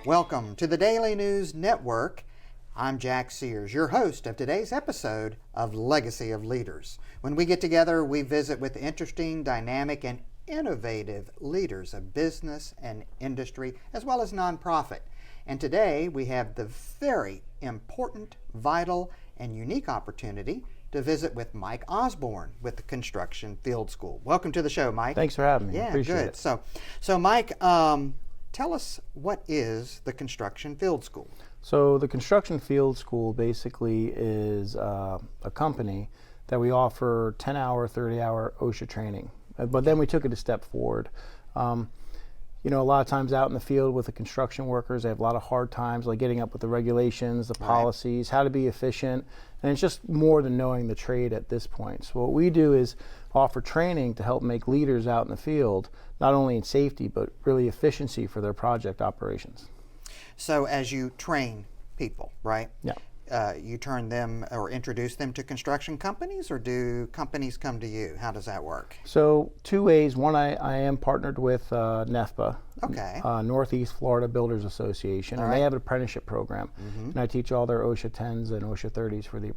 Welcome to the Daily News Network. I'm Jack Sears, your host of today's episode of Legacy of Leaders. When we get together, we visit with interesting, dynamic, and innovative leaders of business and industry, as well as nonprofit. And today we have the very important, vital, and unique opportunity to visit with Mike Osborne with the Construction Field School. Welcome to the show, Mike. Thanks for having me. Yeah, Appreciate good. it. So Mike, tell us, what is the Construction Field School? So the Construction Field School basically is a company that we offer 10-hour, 30-hour OSHA training. But then we took it a step forward. A lot of times out in the field with the construction workers, they have a lot of hard times, like getting up with the regulations, the policies, how to be efficient, and it's just more than knowing the trade at this point. So what we do is offer training to help make leaders out in the field, not only in safety, but really efficiency for their project operations. So as you train people, right? Yeah. You turn them or introduce them to construction companies, or do companies come to you? How does that work? So two ways. One, I am partnered with NEFPA, Okay. Northeast Florida Builders Association, and they have an apprenticeship program. And I teach all their OSHA 10s and OSHA 30s for the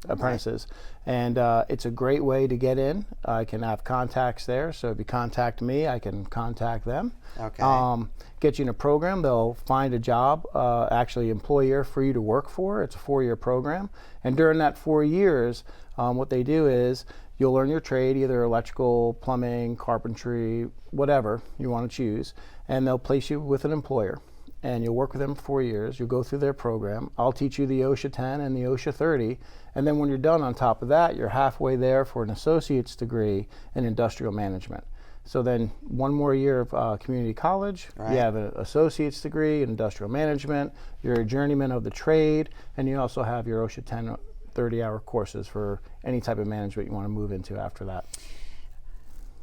apprentices. And it's a great way to get in. I can have contacts there, so if you contact me, I can contact them. Okay. Get you in a program. They'll find a job, actually employer for you to work for. It's a 4-year program. And during that 4 years, what they do is you'll learn your trade, either electrical, plumbing, carpentry, whatever you want to choose, and they'll place you with an employer. And you'll work with them for 4 years. You'll go through their program. I'll teach you the OSHA 10 and the OSHA 30. And then when you're done, on top of that, you're halfway there for an associate's degree in industrial management. So then 1 more year of community college, you have an associate's degree in industrial management, you're a journeyman of the trade, and you also have your OSHA 10 30-hour courses for any type of management you want to move into after that.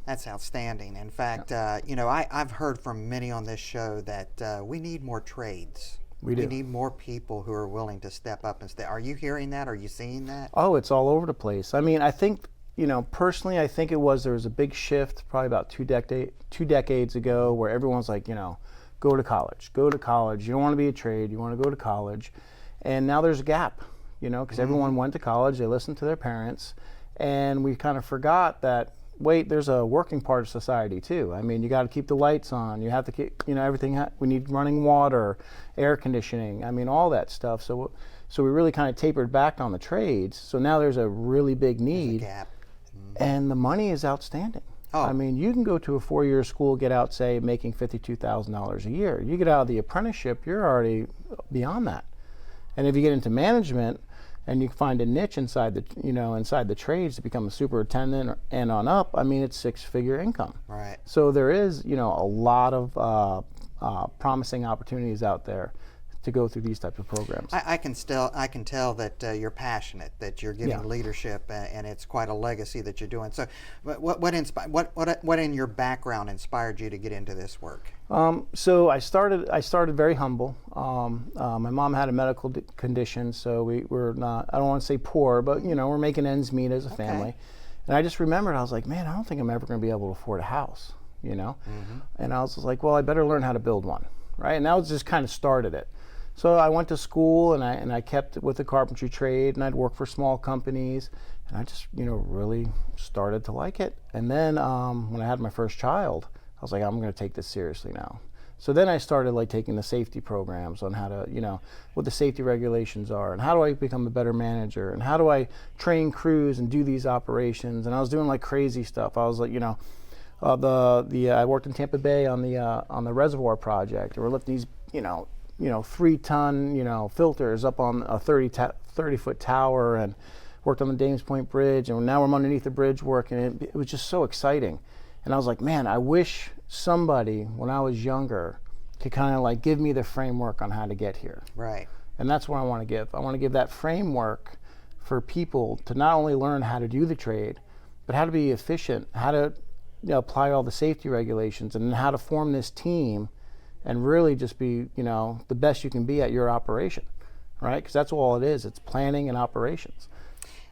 That's outstanding. In fact, I've heard from many on this show that we need more trades. We do. We need more people who are willing to step up and stay. Are you hearing that? Are you seeing that? Oh, it's all over the place. I mean, I think, personally, I think there was a big shift probably about two decades ago where everyone's like, go to college. You don't want to be a trade, you want to go to college. And now there's a gap, because everyone went to college, they listened to their parents, and we kind of forgot that, wait, there's a working part of society too. I mean, you got to keep the lights on, you have to keep, everything, we need running water, air conditioning, all that stuff. So we really kind of tapered back on the trades. So now there's a really big need. There's a gap. And the money is outstanding. Oh. You can go to a 4-year school, get out, say, making $52,000 a year. You get out of the apprenticeship, you're already beyond that. And if you get into management and you find a niche inside the trades to become a superintendent and on up, it's 6-figure income. Right. So there is, a lot of promising opportunities out there to go through these types of programs. I can tell that you're passionate, that you're giving leadership, and it's quite a legacy that you're doing. So, what in your background inspired you to get into this work? So I started very humble. My mom had a medical condition, so we were not, I don't want to say poor, but we're making ends meet as a family. And I just remembered, I was like, man, I don't think I'm ever going to be able to afford a house, And I was just like, well, I better learn how to build one, right? And that was just kind of started it. So I went to school and I kept with the carpentry trade, and I'd work for small companies, and I just really started to like it. And then when I had my first child, I was like, I'm going to take this seriously now. So then I started taking the safety programs on how to, what the safety regulations are, and how do I become a better manager, and how do I train crews and do these operations. And I was doing crazy stuff. I was like, I worked in Tampa Bay on the reservoir project, and we're lifting these, 3-ton, filters up on a 30-foot tower, and worked on the Dames Point Bridge, and now I'm underneath the bridge working. It was just so exciting. And I was like, man, I wish somebody, when I was younger, could kind of give me the framework on how to get here. Right. And that's what I want to give. I want to give that framework for people to not only learn how to do the trade, but how to be efficient, how to apply all the safety regulations, and how to form this team and really just be, the best you can be at your operation, right? Because that's all it is. It's planning and operations.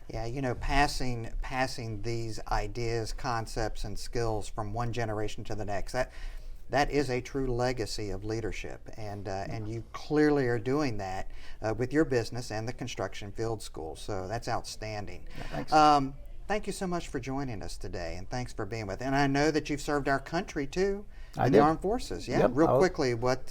Yeah, passing these ideas, concepts, and skills from one generation to the next. that is a true legacy of leadership, and you clearly are doing that with your business and the Construction Field School. So that's outstanding. Yeah, thanks. Thank you so much for joining us today, and thanks for being with us. And I know that you've served our country too in the armed forces. Yeah, Yep. real quickly, what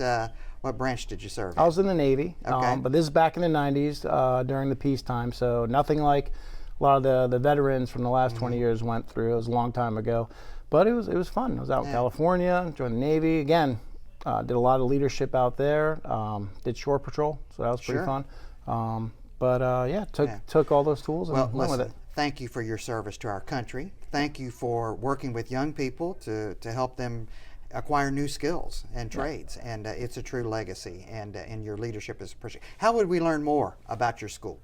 branch did you serve in? I was in the Navy, Okay. but this is back in the 90s during the peacetime, so nothing like a lot of the veterans from the last 20 years went through. It was a long time ago, but it was fun. I was out in California, joined the Navy. Again, did a lot of leadership out there, did shore patrol, so that was pretty fun. Took all those tools and went with it. Thank you for your service to our country. Thank you for working with young people to help them acquire new skills and trades, and it's a true legacy, and your leadership is appreciated. How would we learn more about your school?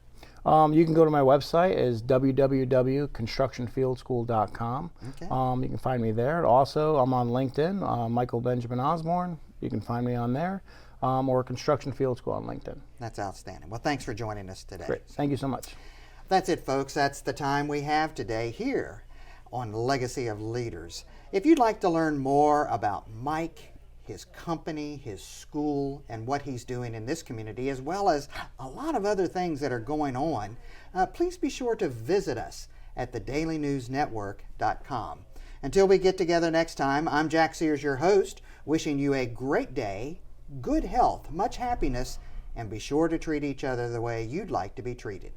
You can go to my website, is www.constructionfieldschool.com. Okay. You can find me there. Also, I'm on LinkedIn, Michael Benjamin Osborne. You can find me on there, or Construction Field School on LinkedIn. That's outstanding. Well, thanks for joining us today. Great. Thank you so much. That's it, folks. That's the time we have today here on Legacy of Leaders. If you'd like to learn more about Mike, his company, his school, and what he's doing in this community, as well as a lot of other things that are going on, please be sure to visit us at thedailynewsnetwork.com. Until we get together next time, I'm Jack Sears, your host, wishing you a great day, good health, much happiness, and be sure to treat each other the way you'd like to be treated.